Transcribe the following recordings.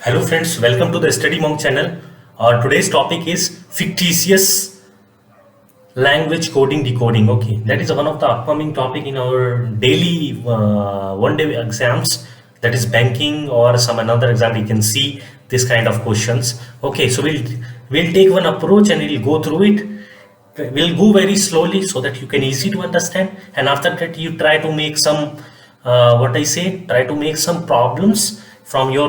Hello friends, welcome to the Study Monk channel. Today's topic is fictitious language coding decoding. Okay, that is one of the upcoming topic in our daily one day exams. That is banking or some another exam. You can see this kind of questions. Okay, so we'll take one approach and we'll go through it. We'll go very slowly so that you can easy to understand. And after that, you try to make some what I say. Try to make some problems from your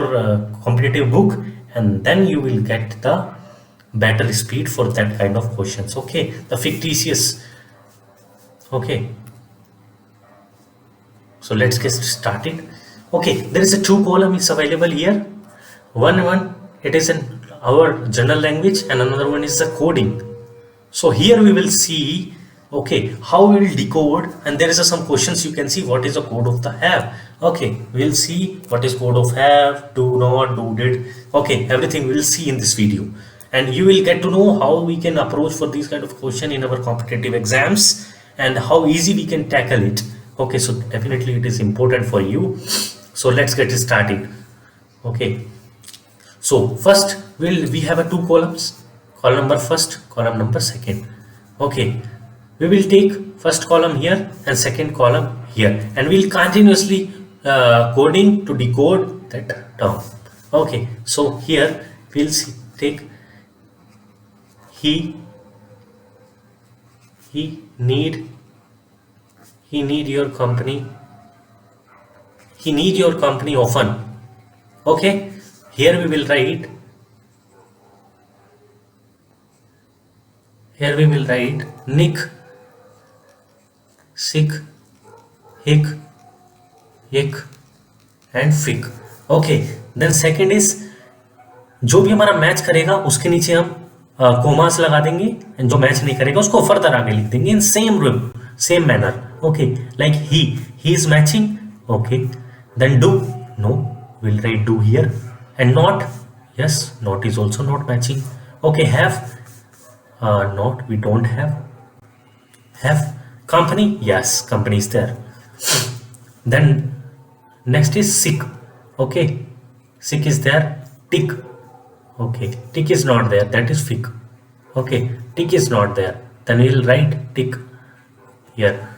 competitive book, and then you will get the better speed for that kind of questions. Okay, the fictitious. Okay, so let's get started. Okay, there is a two column is available here. One it is in our general language and another one is the coding. So here we will see, okay, how we will decode, and there is some questions. You can see what is the code of the have. Okay, we'll see what is code of have, do not, do did. Okay, everything we'll see in this video, and you will get to know how we can approach for these kind of question in our competitive exams and how easy we can tackle it. Okay, so definitely it is important for you. So let's get started. Okay, so first we have a two columns, column number first, column number second. Okay, we will take first column here and second column here, and we'll continuously coding to decode that term. Okay, so here we'll take he need your company, he need your company often. Okay, here we will write Nick, sick, hick, yick and fick. Okay, then second is जो भी हमारा match करेगा उसके नीचे हम commas लगा देंगे, and जो मैच नहीं करेगा उसको फर्दर आगे लिख देंगे in same manner. Okay, like he is matching. Okay, then do, no, we'll write do here. And not, yes, not is also not matching. Okay, have, not, we don't have. Company, yes, company is there. Then next is sick. Okay, sick is there. Tick, okay, tick is not there, that is fick. Okay, tick is not there, then we'll write tick here.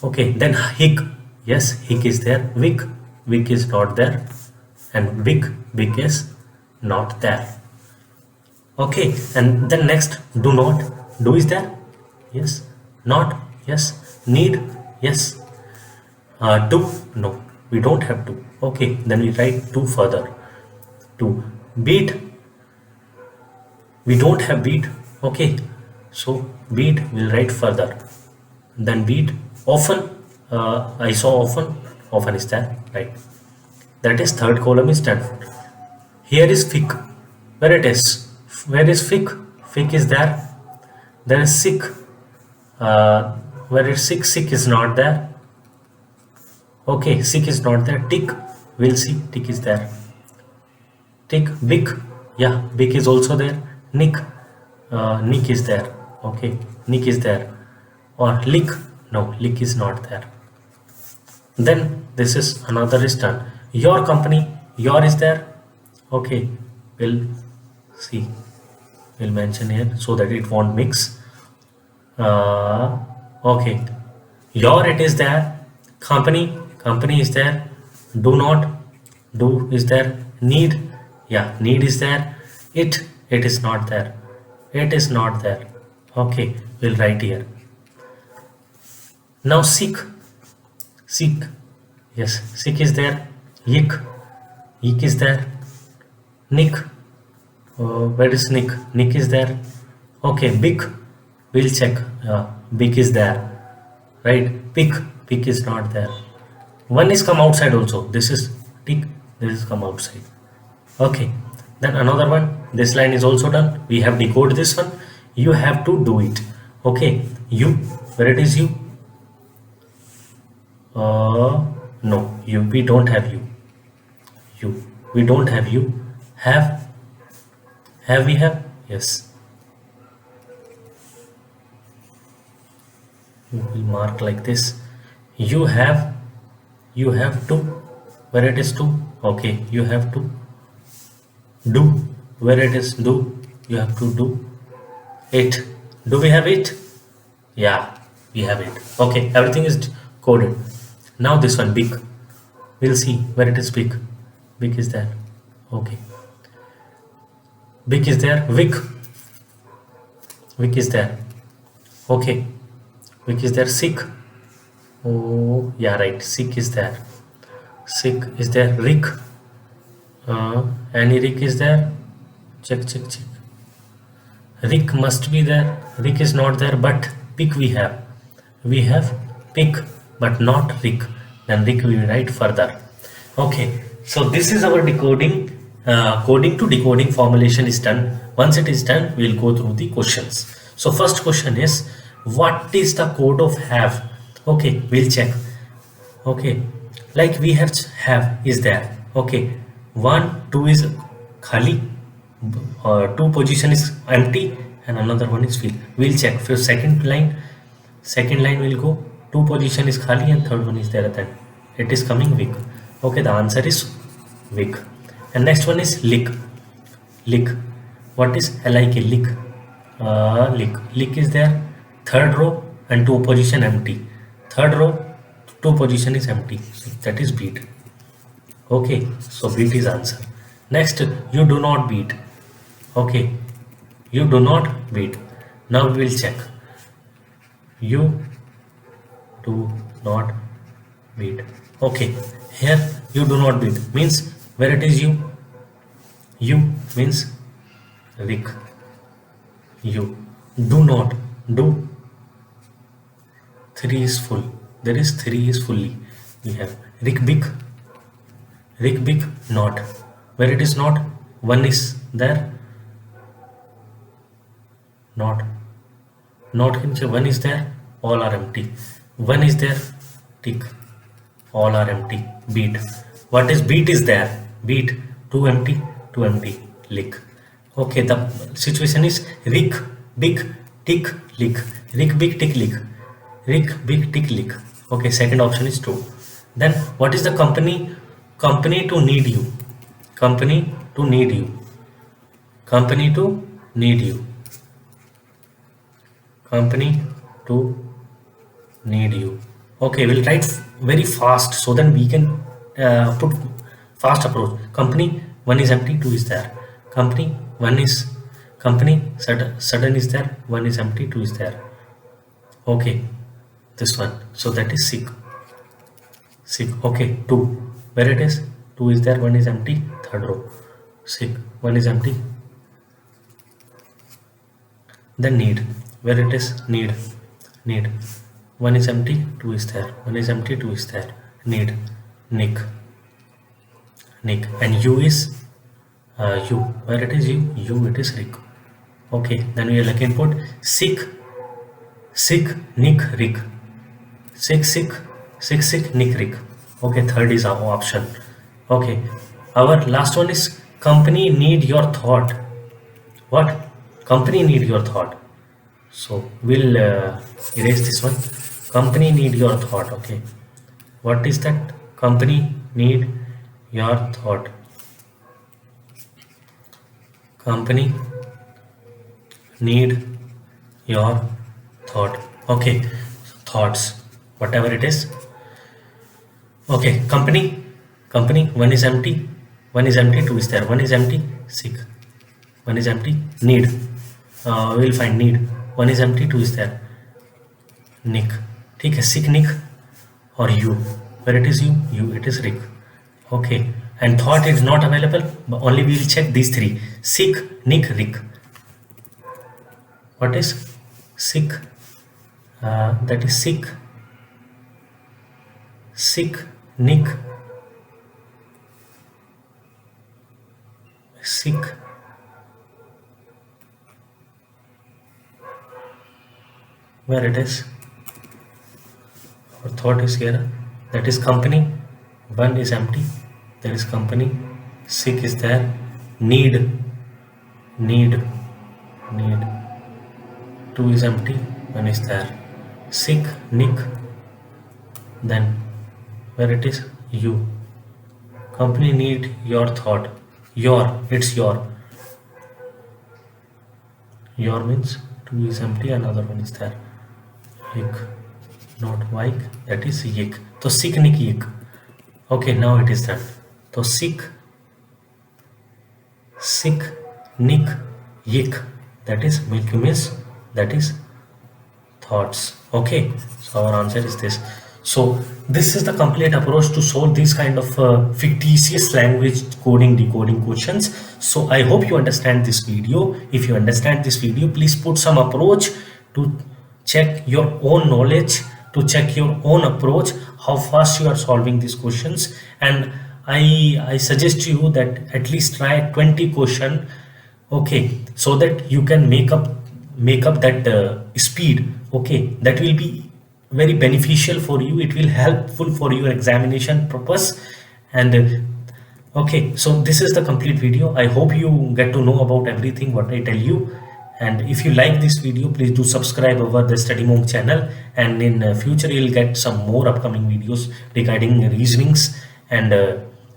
Okay, then hick, yes, hick is there. Wick is not there, and big is not there. Okay, and then next do not, do is there, yes, not, yes, need, yes, do, no, we don't have to. Okay, then we write do further. To beat, we don't have beat. Okay, so beat we'll write further. Then beat, often, I saw often is there, right? That is third column is done. Here is fick, where it is, where is fick? Fick is there. There is sick, where is sick is not there. Okay, sick is not there. Tick, we'll see, tick is there. Tick, big, yeah, big is also there. Nick, nick is there. Okay, nick is there. Or lick, no, lick is not there. Then this is another is done. Your company, your is there. Okay, we'll see, we'll mention here so that it won't mix. Okay, your, it is there. Company is there. Do not, do is there. Need, yeah, need is there. It is not there, it is not there. Okay, we'll write here. Now sick, yes, sick is there. Yick is there. Nick, where is nick? Nick is there. Okay, big, we'll check, big is there, right? Pick is not there. One is come outside also, this is tick, this is come outside. Okay, then another one, this line is also done. We have decoded this one, you have to do it. Okay, you, where it is you? No, you, we don't have you, we don't have you. Have we have, yes, we will mark like this. You have to, where it is to. Okay, you have to. Do, where it is do, you have to do it. Do we have it? Yeah, we have it. Okay, everything is coded. Now this one, big. We'll see where it is big. Big is there. Okay. Big is there. Vic. Vic is there. Okay. Vic is there. Sick. Oh, yeah, right. Sick is there. Sick is there. Rick. Any Rick is there? Check, check, check. Rick must be there. Rick is not there, but pick we have. We have pick, but not Rick. Then Rick we write further. Okay, so this is our decoding. Coding to decoding formulation is done. Once it is done, we'll go through the questions. So first question is, what is the code of have? Okay, we'll check. Okay, like we have is there. Okay, 1 2 is khali, 2 position is empty, and another one is filled. We'll check for second line will go 2 position is khali and third one is there, then it is coming weak. Okay, the answer is weak. And next one is lick. What is lik? Lick is there, third row and 2 position empty, third row 2 position is empty, so that is beat. Okay, so beat is answer. Next, you do not beat. Okay, you do not beat. Now we will check. You do not beat. Okay, here you do not beat means where it is you. You means Rick. You do not do. 3 is full. There is 3 is fully. We have Rick big. Rick big not. Where it is not, 1 is there. Not can say 1 is there, all are empty. 1 is there, tick, all are empty. Beat. What is beat is there? Beat, 2 empty, lick. Okay, the situation is Rick big tick lick. Rick big tick lick. Rick big tick lick. Okay, second option is true. Then what is the company? Company to need you. Company to need you. Company to need you. Company to need you. Okay, we'll write very fast so then we can put fast approach. Company 1 is empty, 2 is there. Company 1 is company sudden is there, 1 is empty, 2 is there. Okay, this one. So that is sick. Okay, 2. Where it is? 2 is there, 1 is empty, third row. Sick, 1 is empty. Then need. Where it is? Need. 1 is empty, 2 is there. 1 is empty, 2 is there. Need. Nick. And you is you. Where it is you? You, it is Rick. Okay, then we will again put sick, Nick, Rick. Sick, Nick, Rick. Okay, third is our option. Okay, our last one is company need your thought. What? Company need your thought. So we'll erase this one. Company need your thought. Okay, what is that? Company need your thought. Company need your thought. Okay, thoughts, whatever it is. Okay, company 1 is empty, 2 is there. 1 is empty, sick. 1 is empty, need. We'll find need. 1 is empty, 2 is there. Nick. ठीक है, sick Nick or you. Where it is you, it is Rick. Okay, and thought is not available, but only we will check these 3. Sick, Nick, Rick. What is sick? That is sick, Nick, sick. Where it is? Our thought is here. That is company. 1 is empty. There is company. Sick is there. Need. 2 is empty. 1 is there. Sick, Nick. Then where it is? You. Company need your thought. It's your means two is empty, another one is there. Yik, not wike, that is yik. So sick nick yik. Okay, now it is done. So sick nick yik, that is milk means, that is thoughts. Okay, so our answer is this. So this is the complete approach to solve these kind of fictitious language coding decoding questions. So I hope you understand this video. If you understand this video, please put some approach to check your own knowledge, to check your own approach, how fast you are solving these questions. And I suggest you that at least try 20 question, okay, so that you can make up that speed. Okay, that will be very beneficial for you, it will helpful for your examination purpose. And okay, so this is the complete video. I hope you get to know about everything what I tell you. And if you like this video, please do subscribe over the Study Monk channel, and in future you'll get some more upcoming videos regarding reasonings and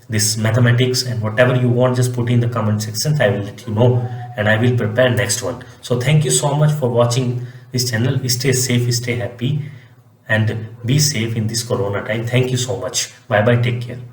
this mathematics, and whatever you want, just put in the comment section. I will let you know, and I will prepare next one. So thank you so much for watching this channel. Stay safe, stay happy, and be safe in this corona time. Thank you so much. Bye bye, take care.